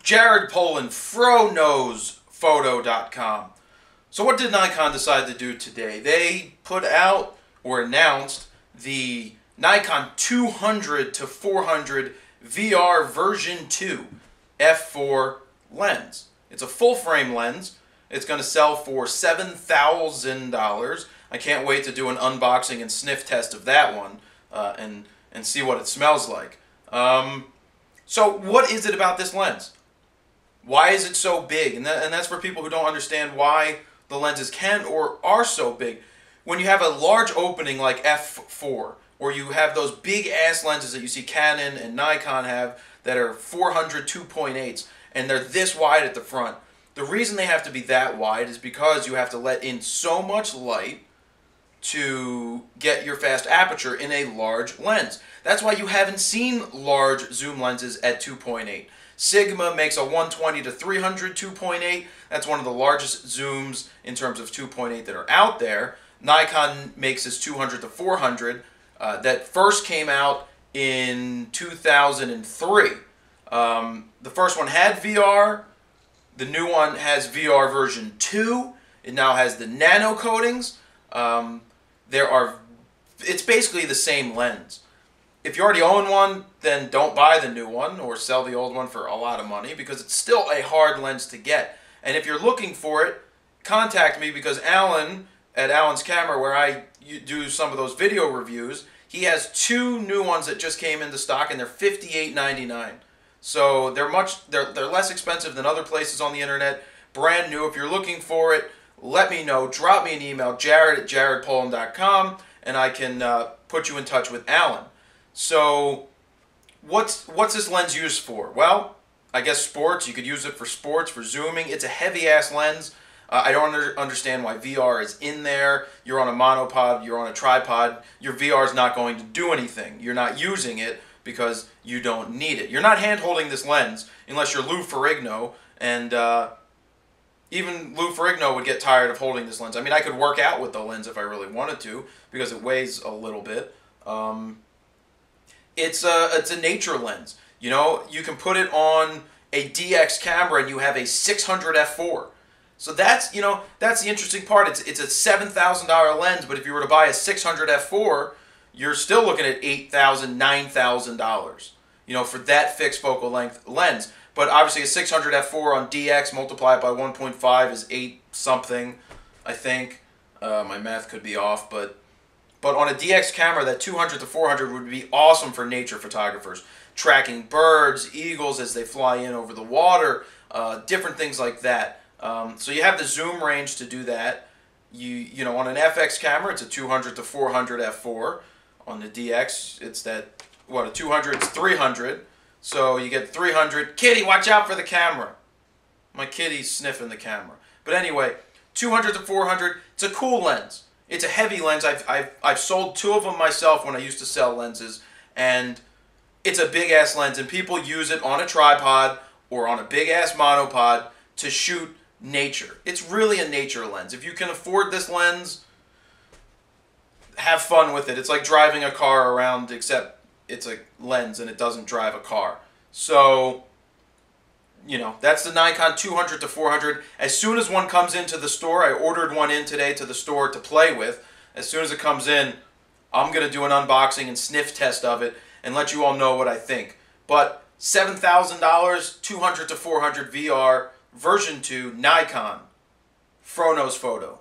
Jared Poland, FroKnowsPhoto.com. So what did Nikon decide to do today? They put out or announced the Nikon 200 to 400 VR version 2 f4 lens. It's a full frame lens. It's going to sell for $7,000. I can't wait to do an unboxing and sniff test of that one and see what it smells like. So what is it about this lens? Why is it so big? And that's for people who don't understand why the lenses can or are so big. When you have a large opening like f4, or you have those big ass lenses that you see Canon and Nikon have that are 400 2.8s, and they're this wide at the front, the reason they have to be that wide is because you have to let in so much light to get your fast aperture in a large lens. That's why you haven't seen large zoom lenses at 2.8. Sigma makes a 120 to 300 2.8. That's one of the largest zooms in terms of 2.8 that are out there. Nikon makes its 200 to 400 that first came out in 2003. The first one had VR. The new one has VR version 2. It now has the nano coatings. It's basically the same lens. If you already own one, then don't buy the new one or sell the old one for a lot of money because it's still a hard lens to get. And if you're looking for it, contact me because Alan, at Alan's Camera, where I do some of those video reviews, he has two new ones that just came into stock and they're $58.99. So they're less expensive than other places on the internet. Brand new. If you're looking for it, let me know. Drop me an email, jared@jaredpoland.com, and I can put you in touch with Alan. So what's this lens used for? Well, I guess sports. You could use it for sports, for zooming. It's a heavy-ass lens. I don't understand why VR is in there. You're on a monopod, you're on a tripod. Your VR is not going to do anything. You're not using it because you don't need it. You're not hand-holding this lens unless you're Lou Ferrigno, and even Lou Ferrigno would get tired of holding this lens. I mean, I could work out with the lens if I really wanted to because it weighs a little bit. It's a nature lens. You know, you can put it on a DX camera and you have a 600 f4. So that's, you know, that's the interesting part. It's a $7,000 lens, but if you were to buy a 600 f4, you're still looking at $8,000, $9,000, you know, for that fixed focal length lens. But obviously a 600 f4 on DX multiplied by 1.5 is 8 something, I think. My math could be off, but on a DX camera, that 200 to 400 would be awesome for nature photographers. Tracking birds, eagles as they fly in over the water, different things like that. So you have the zoom range to do that. You know, on an FX camera, it's a 200 to 400 f4. On the DX, it's that, what, a 200, it's 300. So you get 300. Kitty, watch out for the camera. My kitty's sniffing the camera. But anyway, 200 to 400, it's a cool lens. It's a heavy lens. I've sold two of them myself when I used to sell lenses, and it's a big-ass lens, and people use it on a tripod or on a big-ass monopod to shoot nature. It's really a nature lens. If you can afford this lens, have fun with it. It's like driving a car around, except it's a lens and it doesn't drive a car. So, you know, that's the Nikon 200 to 400. As soon as one comes into the store, I ordered one in today to the store to play with. As soon as it comes in, I'm going to do an unboxing and sniff test of it and let you all know what I think. But $7,000, 200 to 400 VR, version 2, Nikon, FroKnowsPhoto.